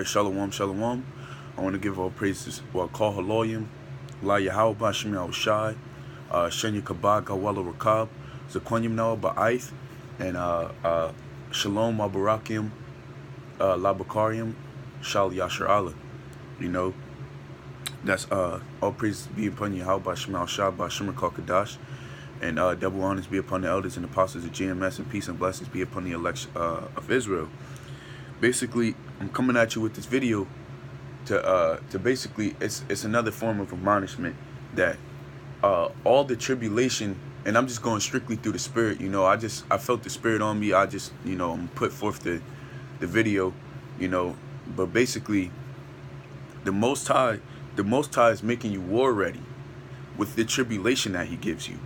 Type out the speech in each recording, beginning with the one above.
Shalawam, shalawam. I want to give all praises. Well, call HALALYAM, YAHAWAH, SHAM, Shenya Kabag, Gawala Rakab, Zaquanyam Noah Ba'aith, and Shalom Abarakim, Labakarium, Shal Yasharahla. You know, that's all praises be upon Yahawah, Shema Shah, Shema QADASH, and double honors be upon the elders and apostles of GMS, and peace and blessings be upon the election of Israel. Basically, I'm coming at you with this video to basically, it's another form of admonishment that all the tribulation, and I'm just going strictly through the spirit. You know, I felt the spirit on me. I just, you know, I'm put forth the video, you know. But basically, the Most High is making you war ready with the tribulation that He gives you.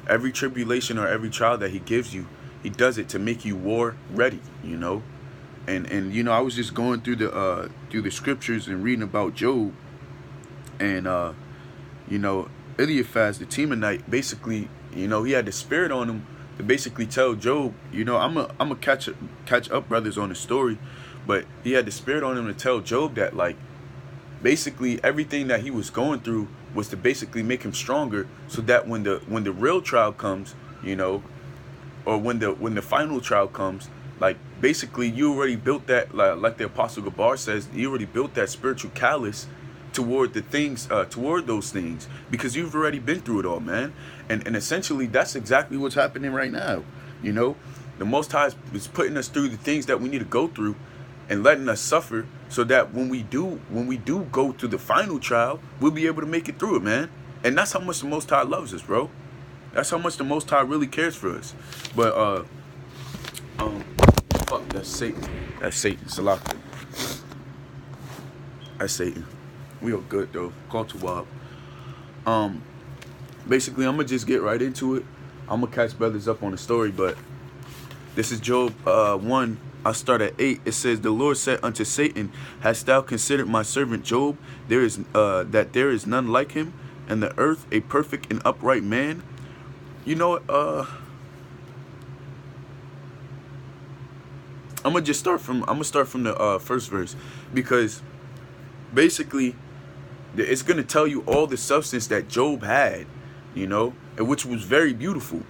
Every tribulation or every trial that He gives you, He does it to make you war ready. You know. And you know, I was just going through the scriptures and reading about Job, and you know, Eliphaz the Temanite, basically, you know, he had the spirit on him to basically tell Job, you know, I'm a catch up brothers on the story, but he had the spirit on him to tell Job that, like, basically everything that he was going through was to basically make him stronger, so that when the real trial comes, you know, or when the final trial comes, like, basically you already built that, like the Apostle Gabar says, you already built that spiritual callus toward the things, toward those things, because you've already been through it all, man. And essentially that's exactly what's happening right now. You know, the Most High is putting us through the things that we need to go through and letting us suffer, so that when we do go to the final trial, we'll be able to make it through it, man. And that's how much the Most High loves us, bro. That's how much the Most High really cares for us. But fuck, that's Satan. That's Satan. Salaka. That's Satan. We are good though. Call to Wab. Basically, I'm gonna just get right into it. I'm gonna catch brothers up on the story, but this is Job 1. I start at 8. It says, "The Lord said unto Satan, Hast thou considered my servant Job? There is none like him, and the earth a perfect and upright man." You know, I'm gonna start from the first verse, because basically it's gonna tell you all the substance that Job had, you know, and which was very beautiful.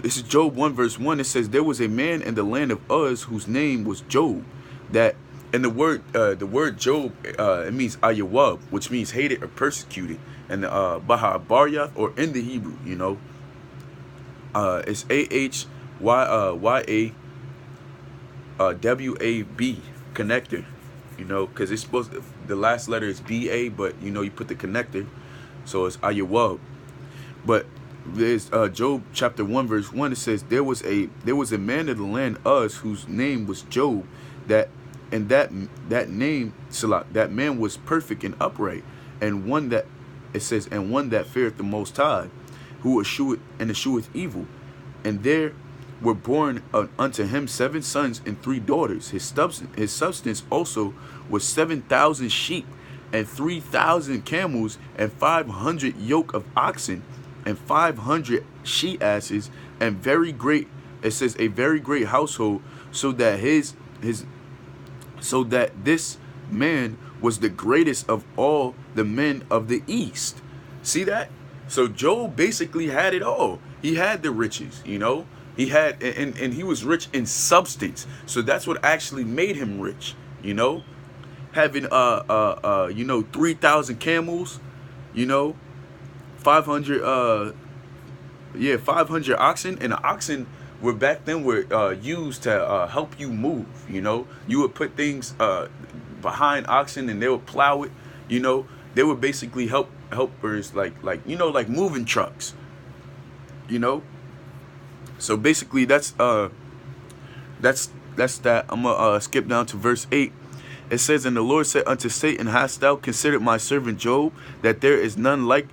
This is Job 1 verse 1. It says, "There was a man in the land of Uz whose name was Job." That, and the word Job, it means Ahyawab, which means hated or persecuted, and Baha or in the Hebrew, you know, it's AHYAWAB connector, you know, because it's supposed to, the last letter is BA, but you know, you put the connector, so it's Ahyawab. But there's Job chapter 1 verse 1. It says, there was a man in the land Uz whose name was Job, that name, Salah, that man was perfect and upright, and one that, it says, and one that feareth the Most High, who escheweth evil. And there were born unto him 7 sons and 3 daughters. His substance also was 7,000 sheep, and 3,000 camels, and 500 yoke of oxen, and 500 she asses, and very great, it says, a very great household, so that this man was the greatest of all the men of the east. See that? So Job basically had it all. He had the riches, you know. He had, and he was rich in substance. So that's what actually made him rich, you know. Having you know, 3,000 camels, you know, 500 oxen, and the oxen were back then used to help you move, you know. You would put things behind oxen and they would plow it, you know. They were basically helpers, like you know, like moving trucks, you know. So basically that's that. I'm gonna skip down to verse 8. It says, "And the Lord said unto Satan, Hast thou considered my servant Job, that there is none like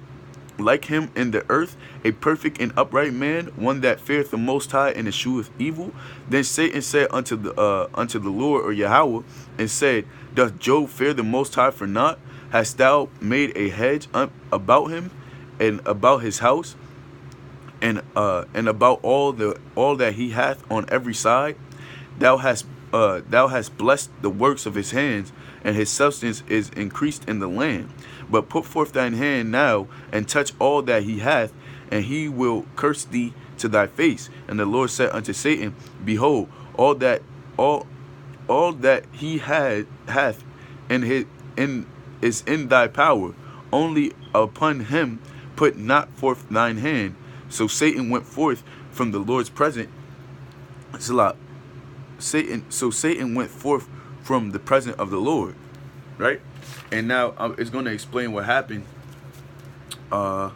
him in the earth, a perfect and upright man, one that feareth the Most High and escheweth evil? Then Satan said unto the Lord, or Yahawah, and said, Doth Job fear the Most High for naught? Hast thou made a hedge about him, and about his house, and about all that he hath on every side? Thou hast thou hast blessed the works of his hands, and his substance is increased in the land. But put forth thine hand now, and touch all that he hath, and he will curse thee to thy face. And the Lord said unto Satan, Behold, all that he hath is in thy power. Only upon him put not forth thine hand. So Satan went forth from the Lord's presence. Satan went forth from the presence of the Lord, right? And now it's going to explain what happened. Verse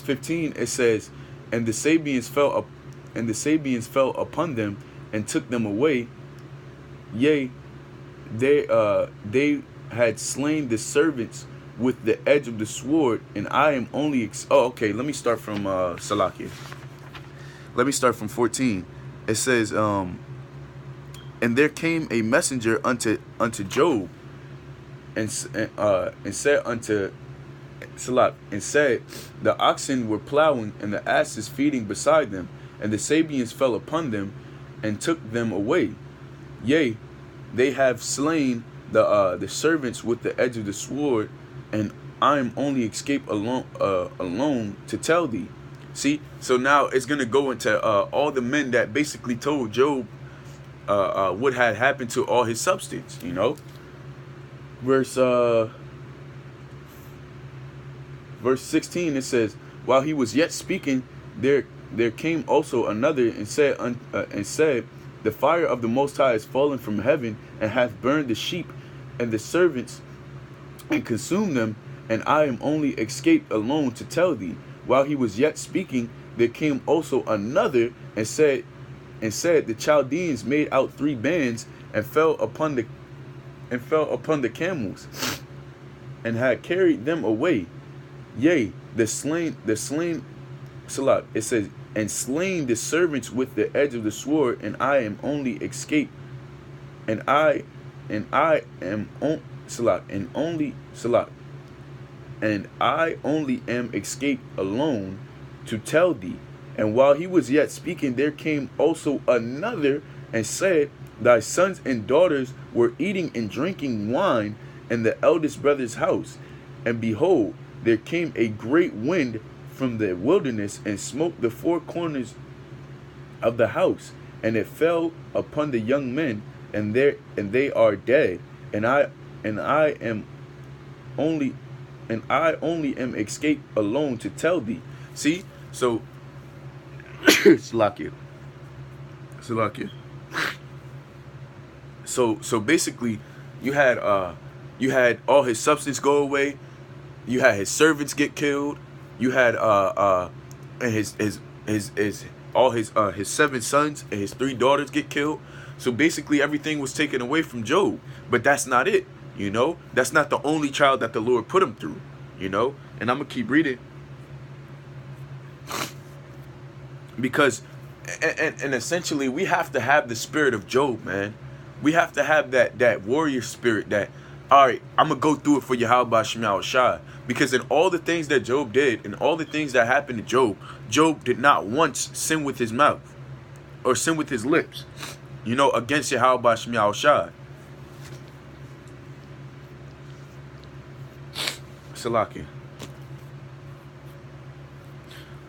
15, it says, and the Sabians fell upon them and took them away. Yea, they had slain the servants with the edge of the sword, and I am only okay, let me start from Salakia. Let me start from 14. It says, and there came a messenger unto Job, and said unto Salat, and said, the oxen were plowing, and the asses feeding beside them, and the Sabians fell upon them, and took them away. Yea, they have slain the servants with the edge of the sword, and I am only escaped alone to tell thee. See, so now it's gonna go into all the men that basically told Job what had happened to all his substance. You know, verse 16, it says, while he was yet speaking, there came also another and said, the fire of the Most High is fallen from heaven, and hath burned the sheep and the servants, and consumed them, and I am only escaped alone to tell thee. While he was yet speaking, there came also another and said, the Chaldeans made out 3 bands, and fell upon the camels, and had carried them away. Yea, the slain Salat, it says, and slain the servants with the edge of the sword, and I am only escaped, and I only am escaped alone to tell thee. And while he was yet speaking, there came also another and said, thy sons and daughters were eating and drinking wine in the eldest brother's house, and behold, there came a great wind from the wilderness, and smote the 4 corners of the house, and it fell upon the young men, and they are dead, and I only am escaped alone to tell thee. See, so Salakia. So basically, you had all his substance go away. You had his servants get killed. You had and his 7 sons and his 3 daughters get killed. So basically everything was taken away from Job. But that's not it, you know. That's not the only trial that the Lord put him through, you know. And I'm gonna keep reading, because and essentially we have to have the spirit of Job, man. We have to have that warrior spirit, that, all right, I'm going to go through it for YAHAWASHI. Because in all the things that Job did, and all the things that happened to Job, Job did not once sin with his mouth or sin with his lips, you know, against YAHAWASHI. Salakia.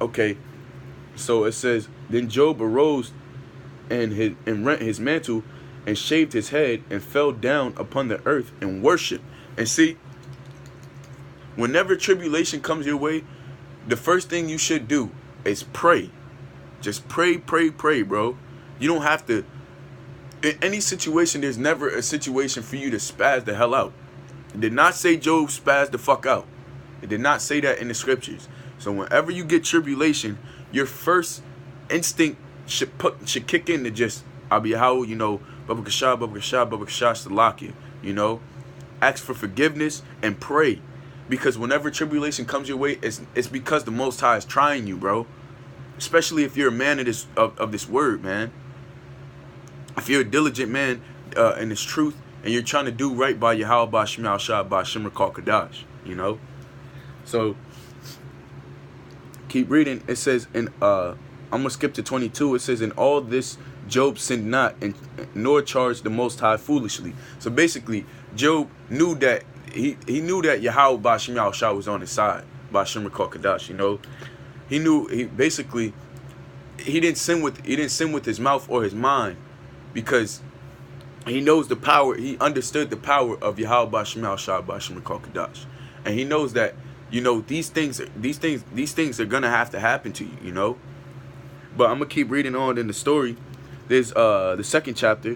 Okay, so it says, then Job arose and rent his mantle, and shaved his head, and fell down upon the earth and worshiped. And see, whenever tribulation comes your way, the first thing you should do is pray. Just pray, bro. You don't have to. In any situation, there's never a situation for you to spaz the hell out. It did not say Job spazzed the fuck out. It did not say that in the scriptures. So whenever you get tribulation, your first instinct should kick in to just, Ahyawab, you know, Babakashah, Salakia, you know, ask for forgiveness and pray, because whenever tribulation comes your way, it's because the Most High is trying you, bro. Especially if you're a man of this word, man. If you're a diligent man in this truth, and you're trying to do right by Yahawah, by Shemel by Shemra QADASH, you know. So keep reading. It says, I'm gonna skip to 22. It says, in all this Job sinned not, and nor charged the Most High foolishly. So basically, Job knew that he knew that Yahawah Bashim Yahushua was on his side by Shem QADASH. You know, he knew he didn't sin with his mouth or his mind, because he knows the power. He understood the power of Yahawah Bashim Yahushua by Shem QADASH, and he knows that, you know, these things are gonna have to happen to you. You know, but I'm gonna keep reading on in the story. There's the second chapter.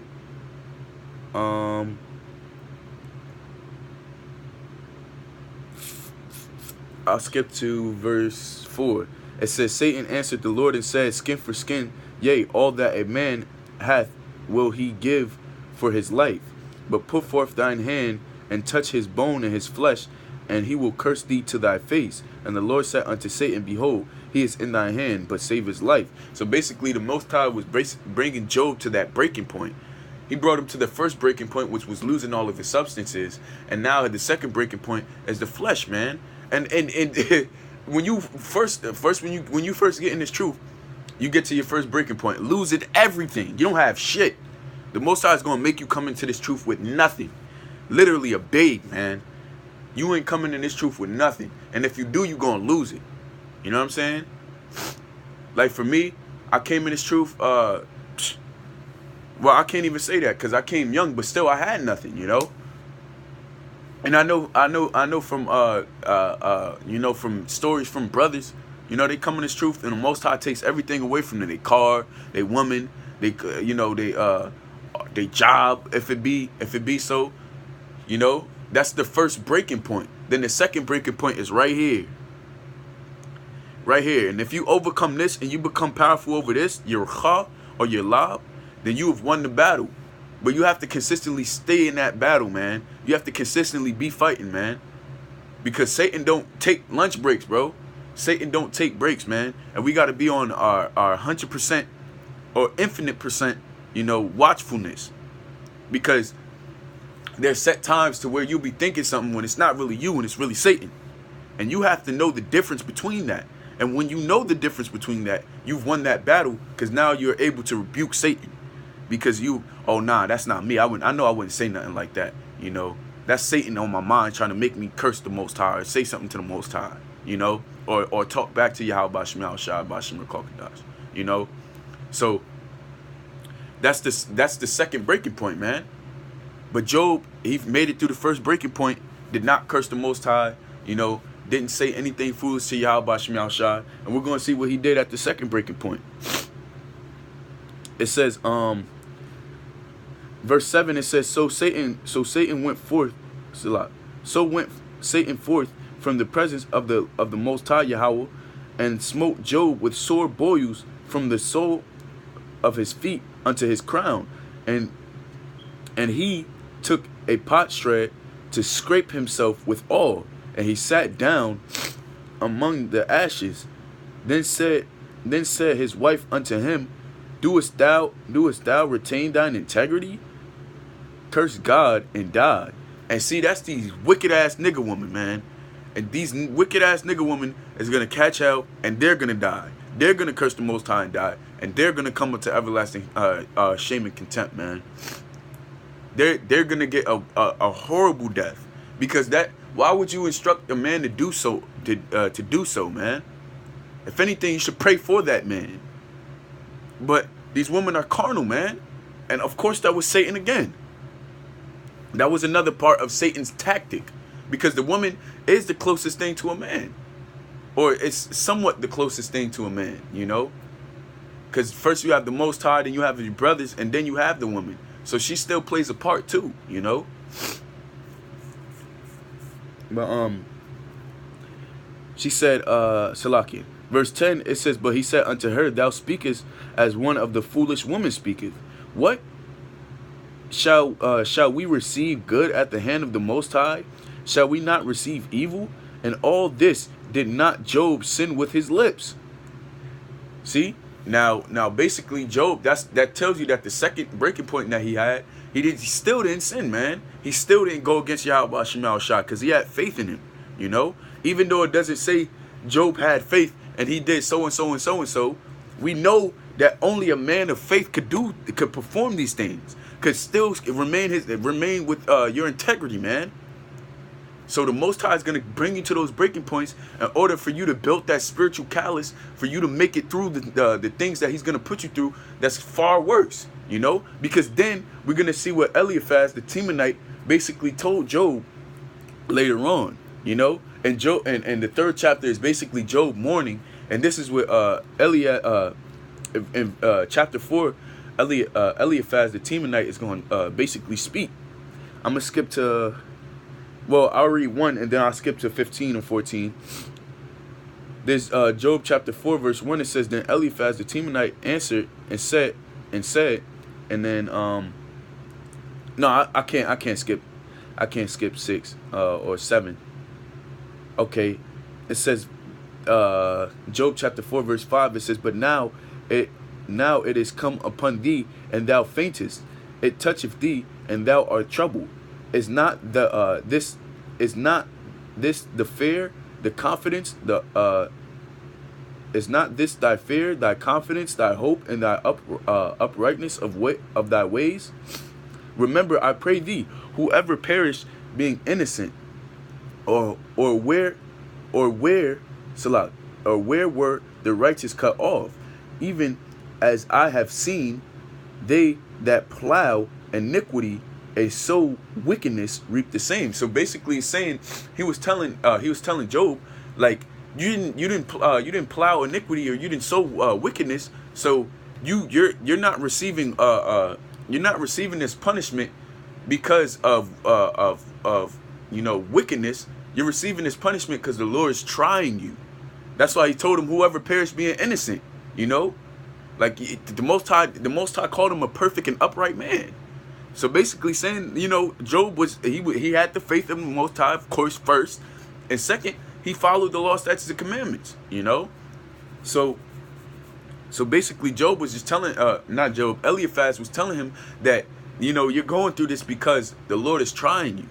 I'll skip to verse 4. It says, Satan answered the Lord and said, skin for skin, yea, all that a man hath will he give for his life. But put forth thine hand and touch his bone and his flesh, and he will curse thee to thy face. And the Lord said unto Satan, behold, he is in thy hand, but save his life. So basically, the Most High was bringing Job to that breaking point. He brought him to the first breaking point, which was losing all of his substances, and now the second breaking point is the flesh, man. And when you first get in this truth, you get to your first breaking point, losing everything. You don't have shit. The Most High is gonna make you come into this truth with nothing, literally a babe, man. You ain't coming in this truth with nothing, and if you do, you gonna lose it. You know what I'm saying? Like for me, I came in this truth. Well, I can't even say that because I came young, but still I had nothing. You know. And I know from you know, from stories from brothers, you know, they come in this truth, and the Most High takes everything away from them. They car, they woman, they you know, they job, if it be so. You know, that's the first breaking point. Then the second breaking point is right here. Right here. And if you overcome this and you become powerful over this, your RAWCHAA or your YAHAWAH, then you have won the battle. But you have to consistently stay in that battle, man. You have to consistently be fighting, man. Because Satan don't take lunch breaks, bro. Satan don't take breaks, man. And we got to be on our 100% or infinite percent, you know, watchfulness. Because there's set times to where you'll be thinking something when it's not really you and it's really Satan. And you have to know the difference between that. And when you know the difference between that, you've won that battle, because now you're able to rebuke Satan. Because oh nah, that's not me. I know I wouldn't say nothing like that. You know, that's Satan on my mind trying to make me curse the Most High or say something to the Most High. You know, or talk back to Yahawah Bashim Yahushua Bashim QADASH. You know, so that's the second breaking point, man. But Job, he made it through the first breaking point, did not curse the Most High. You know, didn't say anything foolish to Yahawah Bashim Yahushua, and we're going to see what he did at the second breaking point. It says, verse 7, it says, so Satan went forth, so went Satan forth from the presence of the Most High Yahawah, and smote Job with sore boils from the sole of his feet unto his crown, and he took a potsherd to scrape himself withal, and he sat down among the ashes. Then said his wife unto him, Doest thou retain thine integrity? Curse God and die. And see, that's these wicked ass nigga women, man. And these wicked ass nigga women is gonna catch out, and they're gonna die. They're gonna curse the Most High and die, and they're gonna come into everlasting shame and contempt, man. They're gonna get a horrible death, because why would you instruct a man to do so, to do so, man? If anything, you should pray for that man. But these women are carnal, man. And of course that was Satan again. That was another part of Satan's tactic, because the woman is the closest thing to a man, or it's somewhat the closest thing to a man, you know, because first you have the Most High, then you have your brothers, and then you have the woman. So she still plays a part too, you know. But she said, Salakia, verse 10, it says, but he said unto her, thou speakest as one of the foolish women speaketh. What? Shall we receive good at the hand of the Most High? Shall we not receive evil? And all this did not Job sin with his lips. See? Now basically Job, that tells you that the second breaking point that he had, he still didn't sin, man. He still didn't go against Yahawah Bashim Yahushua, because he had faith in him, you know? Even though it doesn't say Job had faith and he did so and so and so and so, we know that only a man of faith could perform these things, could still remain with your integrity, man. So the Most High is going to bring you to those breaking points in order for you to build that spiritual callus, for you to make it through the things that he's going to put you through that's far worse, you know? Because then we're going to see what Eliphaz, the Temanite, basically told Job later on, you know? And Job, and the 3rd chapter is basically Job mourning. And this is what in chapter 4, Eliphaz, the Temanite, is going to basically speak. I'm going to skip to... Well, I'll read 1 and then I'll skip to 15 and 14. There's Job chapter 4 verse 1. It says, then Eliphaz the Temanite answered and said, and then no, I can't skip 6 or 7. Okay, it says Job chapter 4 verse 5. It says, but now it is come upon thee, and thou faintest. It toucheth thee, and thou art troubled. Is not this the fear, the confidence, is not this thy fear, thy confidence, thy hope, and thy uprightness of thy ways? Remember, I pray thee, whoever perished being innocent, or where were the righteous cut off, even as I have seen they that plow iniquity, a sow wickedness reap the same. So basically he's saying, he was telling Job, like, you didn't plow iniquity, or you didn't sow wickedness, so you're not receiving this punishment because of wickedness. You're receiving this punishment because the Lord is trying you. That's why he told him, whoever perished being innocent, you know, like the Most High called him a perfect and upright man. So basically saying, you know, Job he had the faith of the Most High, of course, first, and second, he followed the law, statutes, and commandments, you know. So basically Job was just telling, Eliphaz was telling him that, you know, you're going through this because the Lord is trying you.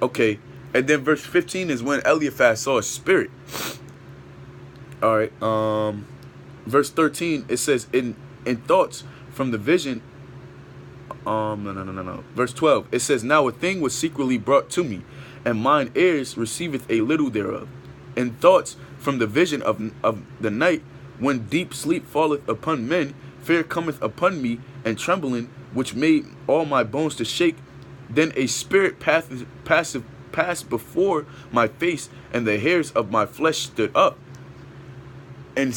Okay, and then verse 15 is when Eliphaz saw a spirit. All right, verse 13, it says, in thoughts from the vision, no. Verse 12, it says, now a thing was secretly brought to me, and mine ears receiveth a little thereof. In thoughts from the vision of the night, when deep sleep falleth upon men, fear cometh upon me, and trembling, which made all my bones to shake. Then a spirit passed before my face, and the hairs of my flesh stood up. And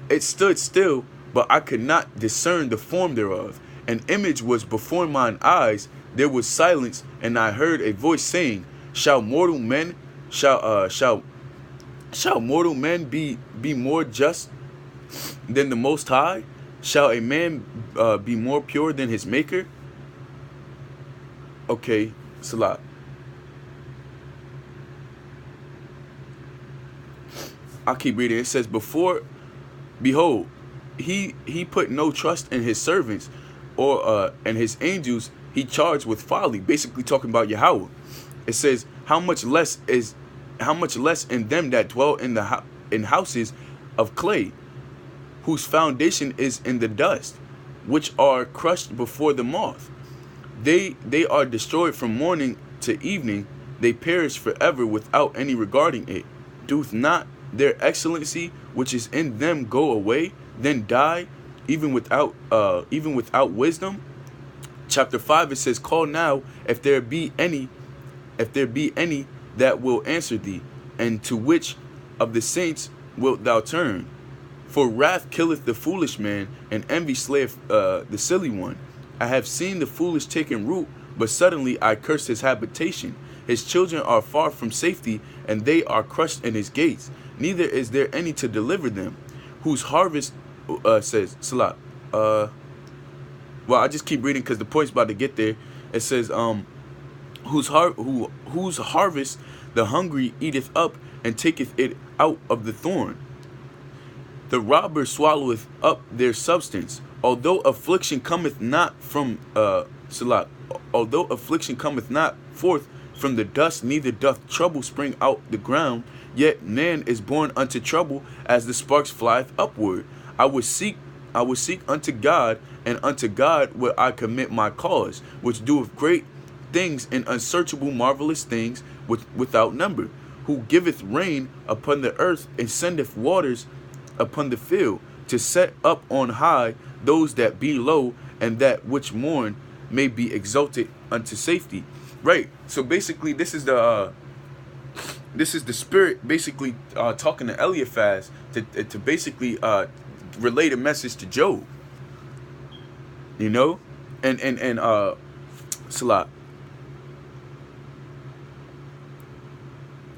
it stood still, but I could not discern the form thereof. An image was before mine eyes. There was silence, and I heard a voice saying, Shall mortal men be more just than the Most High? Shall a man be more pure than his Maker? Okay, Salah. I'll keep reading. It says, behold, he put no trust in his servants, or and his angels he charged with folly. Basically talking about Yahawah. It says, how much less in them that dwell in houses of clay, whose foundation is in the dust, which are crushed before the moth. They are destroyed from morning to evening. They perish forever without any regarding it. Doth not their excellency which is in them go away, then die, even without wisdom? Chapter 5, it says, call now if there be any that will answer thee, and to which of the saints wilt thou turn? For wrath killeth the foolish man, and envy slayeth the silly one. I have seen the foolish taken root, but suddenly I cursed his habitation. His children are far from safety, and they are crushed in his gates. Neither is there any to deliver them. Whose harvest, says Salah. Well, I just keep reading because the point's about to get there. It says, whose harvest the hungry eateth up, and taketh it out of the thorn. The robber swalloweth up their substance. Although affliction cometh not from Salah, although affliction cometh not forth from the dust, neither doth trouble spring out the ground. Yet man is born unto trouble as the sparks flieth upward. I would seek unto God, and unto God will I commit my cause, which doeth great things and unsearchable marvelous things without number, who giveth rain upon the earth and sendeth waters upon the field, to set up on high those that be low, and that which mourn may be exalted unto safety. Right. So basically, this is the spirit basically talking to Eliphaz to basically relate a message to Job. You know, and Salah.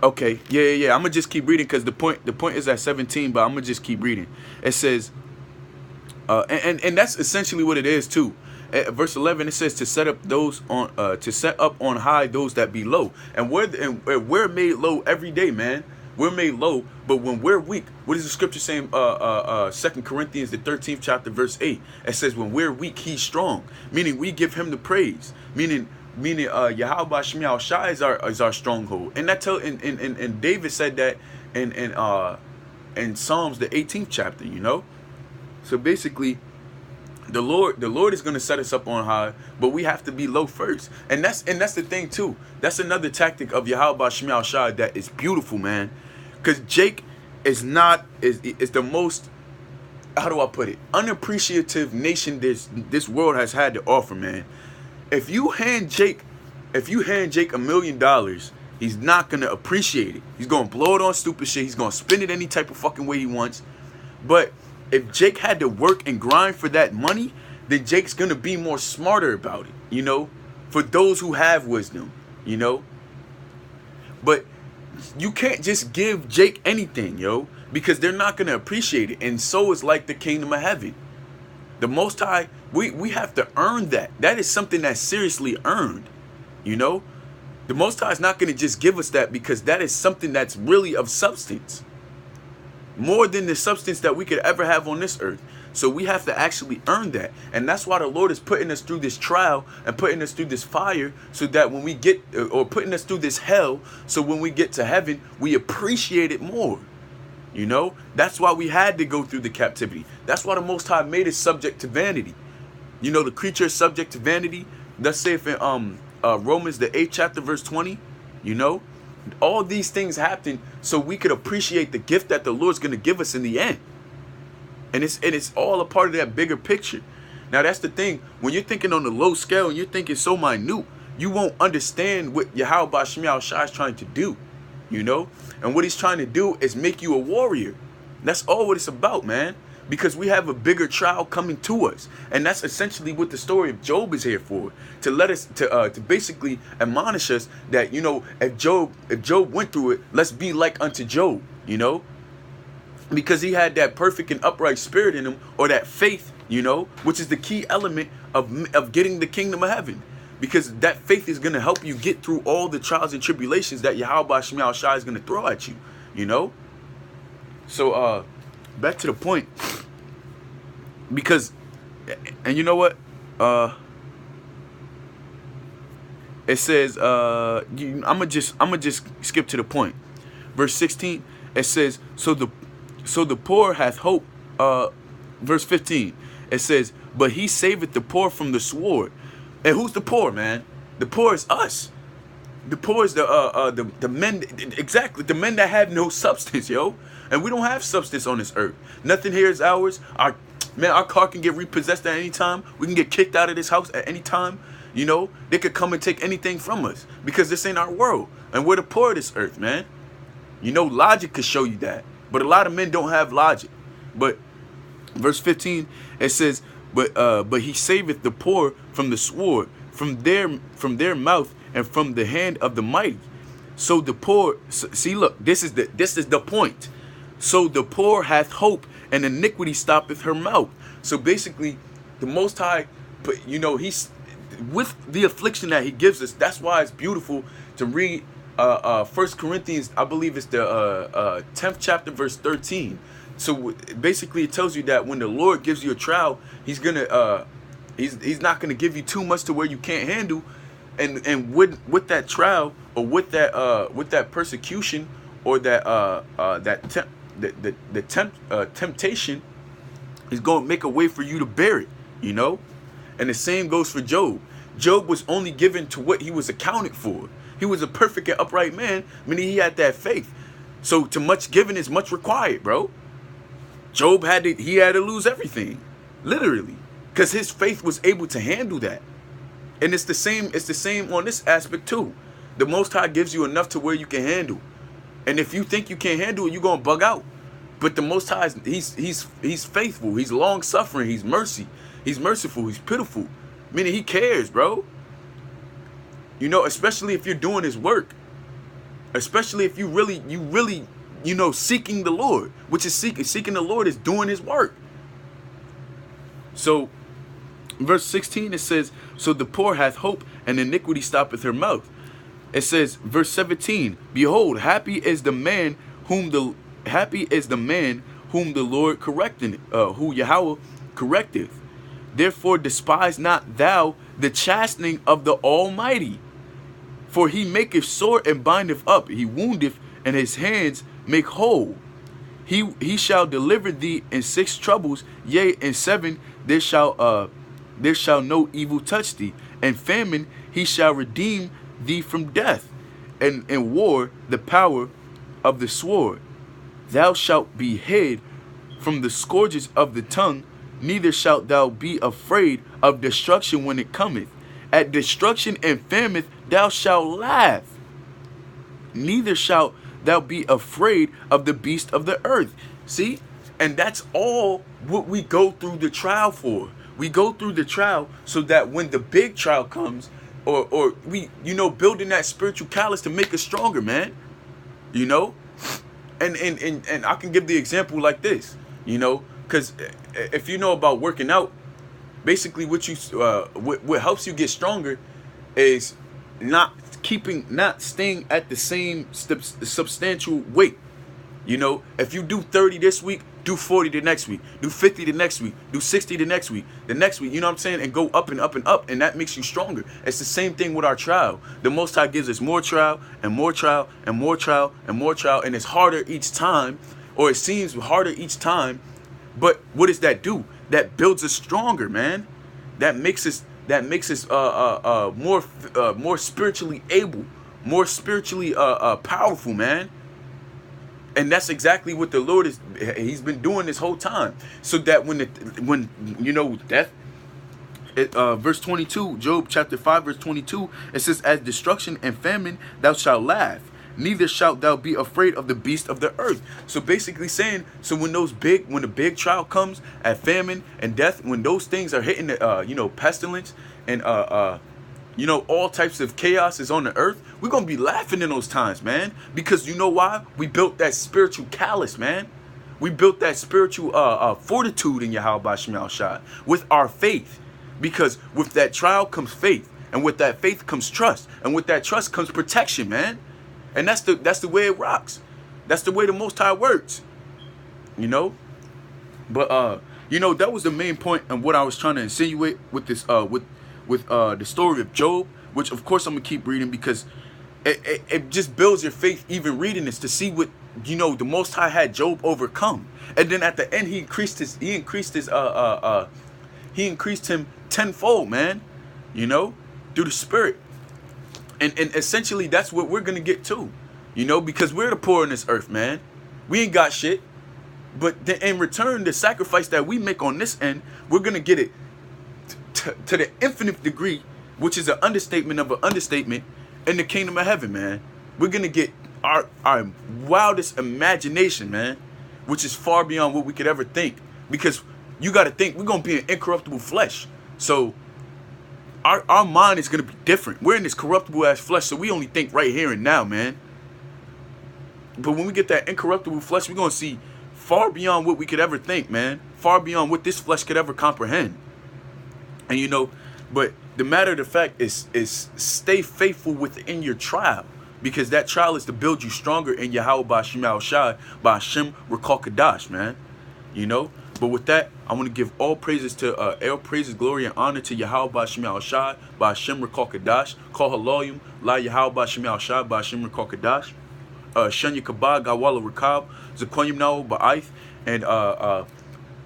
Okay, yeah. I'm gonna just keep reading because the point is at 17, but I'm gonna just keep reading. It says, and that's essentially what it is too. At verse 11, it says to set up on high those that be low, and we're made low every day, man. We're made low, but when we're weak, what is the scripture saying? 2 Corinthians the 13th chapter verse 8. It says when we're weak, he's strong, meaning we give him the praise, meaning YAHAWASHI is our stronghold, and and David said that in Psalms the 18th chapter, you know. So basically, the Lord is going to set us up on high, but we have to be low first, and that's the thing too. That's another tactic of YAHAWASHI that is beautiful, man, because Jake is the most, how do I put it, unappreciative nation this world has had to offer, man. If you hand Jake $1 million, he's not gonna appreciate it. He's gonna blow it on stupid shit. He's gonna spend it any type of fucking way he wants. But if Jake had to work and grind for that money, then Jake's gonna be more smarter about it, you know, for those who have wisdom, you know. But you can't just give Jake anything, yo, because they're not gonna appreciate it. And so is like the kingdom of heaven. The Most High, we have to earn that. That is something that's seriously earned, you know. The Most High is not going to just give us that, because that is something that's really of substance, more than the substance that we could ever have on this earth. So we have to actually earn that, and that's why the Lord is putting us through this trial and putting us through this fire, so that when we get, or putting us through this hell, so when we get to heaven, we appreciate it more. You know, that's why we had to go through the captivity. That's why the Most High made us subject to vanity. You know, the creature is subject to vanity. Let's say if in Romans the 8th chapter verse 20, you know, all these things happen so we could appreciate the gift that the Lord's going to give us in the end. And it's all a part of that bigger picture. Now that's the thing. When you're thinking on the low scale and you're thinking so minute, you won't understand what YAHAWASHI is trying to do. You know, and what he's trying to do is make you a warrior. That's all what it's about, man. Because we have a bigger trial coming to us, and that's essentially what the story of Job is here for. To let us to basically admonish us that, you know, if Job went through it, let's be like unto Job. You know, because he had that perfect and upright spirit in him, or that faith. You know, which is the key element of getting the kingdom of heaven. Because that faith is going to help you get through all the trials and tribulations that YAHAWASHI is going to throw at you, you know? So, back to the point. Because, and you know what? It says, I'm gonna just skip to the point. Verse 16, it says, so the poor hath hope. Verse 15, it says, but he saveth the poor from the sword. And who's the poor, man? The poor is us. The poor is the men, exactly, the men that have no substance, yo. And we don't have substance on this earth. Nothing here is ours. Our car can get repossessed at any time. We can get kicked out of this house at any time. You know, they could come and take anything from us, because this ain't our world. And we're the poor of this earth, man. You know, logic could show you that. But a lot of men don't have logic. But verse 15, it says, but he saveth the poor from the sword, from their mouth, and from the hand of the mighty. So the poor, see, look, this is the point. So the poor hath hope, and iniquity stoppeth her mouth. So basically, the Most High, but you know, he's with the affliction that he gives us. That's why it's beautiful to read 1 Corinthians, I believe it's the 10th chapter verse 13. So basically it tells you that when the Lord gives you a trial, he's gonna he's not gonna give you too much to where you can't handle, and with that trial, or with that persecution, or temptation is going to make a way for you to bear it, you know? And the same goes for Job. Job was only given to what he was accounted for. He was a perfect and upright man, meaning he had that faith. So to much given is much required, bro. Job had to lose everything, literally, because his faith was able to handle that. And it's the same on this aspect too. The Most High gives you enough to where you can handle. And if you think you can't handle it, you're gonna bug out. But the Most High, he's faithful, he's long suffering, he's merciful, he's pitiful. Meaning he cares, bro. You know, especially if you're doing his work. Especially if you really, you know, seeking the Lord, which is seeking the Lord is doing his work. So verse 16, it says, so the poor hath hope, and iniquity stoppeth her mouth. It says, verse 17, behold, happy is the man whom the Lord correcteth, who Yahweh correcteth. Therefore despise not thou the chastening of the Almighty. For he maketh sore and bindeth up, he woundeth, and his hands make whole. He shall deliver thee in 6 troubles, yea, in 7 there shall no evil touch thee. And famine he shall redeem thee from death, and in war the power of the sword. Thou shalt be hid from the scourges of the tongue, neither shalt thou be afraid of destruction when it cometh. At destruction and famine thou shalt laugh, neither shalt thou be afraid of the beast of the earth. See? And that's all what we go through the trial for. We go through the trial so that when the big trial comes, or we, you know, building that spiritual callus to make us stronger, man. You know? And I can give the example like this, you know, because if you know about working out, basically what helps you get stronger is not staying at the same substantial weight. You know, if you do 30 this week, do 40 the next week, do 50 the next week, do 60 the next week, you know what I'm saying? And go up and up and up, and that makes you stronger. It's the same thing with our trial. The Most High gives us more trial and more trial and more trial and more trial, and it's harder each time, or it seems harder each time. But what does that do? That builds us stronger, man. That makes us more spiritually able, more spiritually powerful, man. And that's exactly what the Lord he's been doing this whole time. So that when you know death, verse 22, Job chapter 5 verse 22, it says, as destruction and famine thou shalt laugh, neither shalt thou be afraid of the beast of the earth. So basically saying, so when the big trial comes at famine and death, when those things are hitting the you know, pestilence and you know, all types of chaos is on the earth, we're gonna be laughing in those times, man. Because you know why? We built that spiritual callus, man. We built that spiritual fortitude in YAHAWASHI with our faith. Because with that trial comes faith, and with that faith comes trust, and with that trust comes protection, man. And that's the way it rocks. That's the way the Most High works. You know? But you know, that was the main point of what I was trying to insinuate with this with the story of Job, which of course I'm gonna keep reading because it just builds your faith even reading this to see what, you know, the Most High had Job overcome. And then at the end he increased him tenfold, man, you know, through the Spirit. And essentially that's what we're gonna get to, you know, because we're the poor in this earth, man. We ain't got shit, but then in return, the sacrifice that we make on this end, we're gonna get it to the infinite degree, which is an understatement of an understatement, in the kingdom of heaven, man. We're gonna get our wildest imagination, man, which is far beyond what we could ever think. Because you got to think, we're gonna be an incorruptible flesh, so our mind is gonna be different. We're in this corruptible ass flesh, so we only think right here and now, man. But when we get that incorruptible flesh, we're gonna see far beyond what we could ever think, man. Far beyond what this flesh could ever comprehend. And you know, but the matter of the fact is stay faithful within your trial, because that trial is to build you stronger in Yahweh by YAHAWASHI, by Shem QADASH, man. You know. But with that, I want to give all praises to all praises, glory, and honor to Yahweh by YAHAWASHI, by Shem QADASH. Call HALALYAM, La Yahweh by YAHAWASHI, by Shem QADASH. Shenya Kabag Gawala Rakab, Zaquanyam Nao Ba'aith, and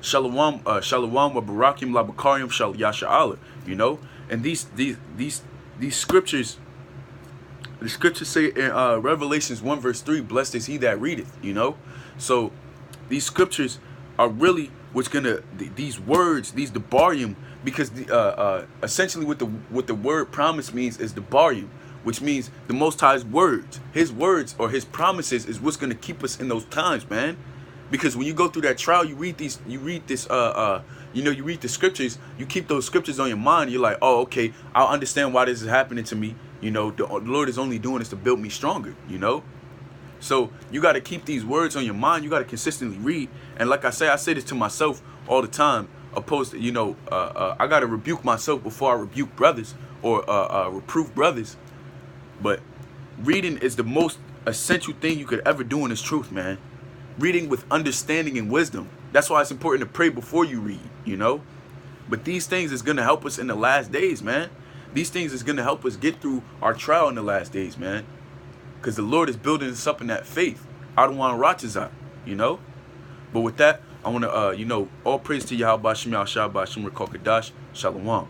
Shalawam wa Barakim La Bakarium Shal Yasharahla, you know? And these scriptures, the scriptures say in Revelations 1 verse 3, blessed is he that readeth, you know? So these scriptures are really what's gonna, these words, these debarium, because essentially what the word promise means is debarium, which means the Most High's words. His words or his promises is what's gonna keep us in those times, man. Because when you go through that trial, you read the scriptures, you keep those scriptures on your mind, you're like, oh, okay, I'll understand why this is happening to me. You know, the Lord is only doing this to build me stronger, you know? So you got to keep these words on your mind. You got to consistently read. And like I say this to myself all the time, opposed to, you know, I got to rebuke myself before I rebuke brothers or reproof brothers. But reading is the most essential thing you could ever do in this truth, man. Reading with understanding and wisdom. That's why it's important to pray before you read, you know? But these things is going to help us in the last days, man. These things is going to help us get through our trial in the last days, man. Because the Lord is building us up in that faith. I don't want RAWCHAA, you know? But with that, I want to, you know, all praise to YAHAWASHI, QADASH, shalawam.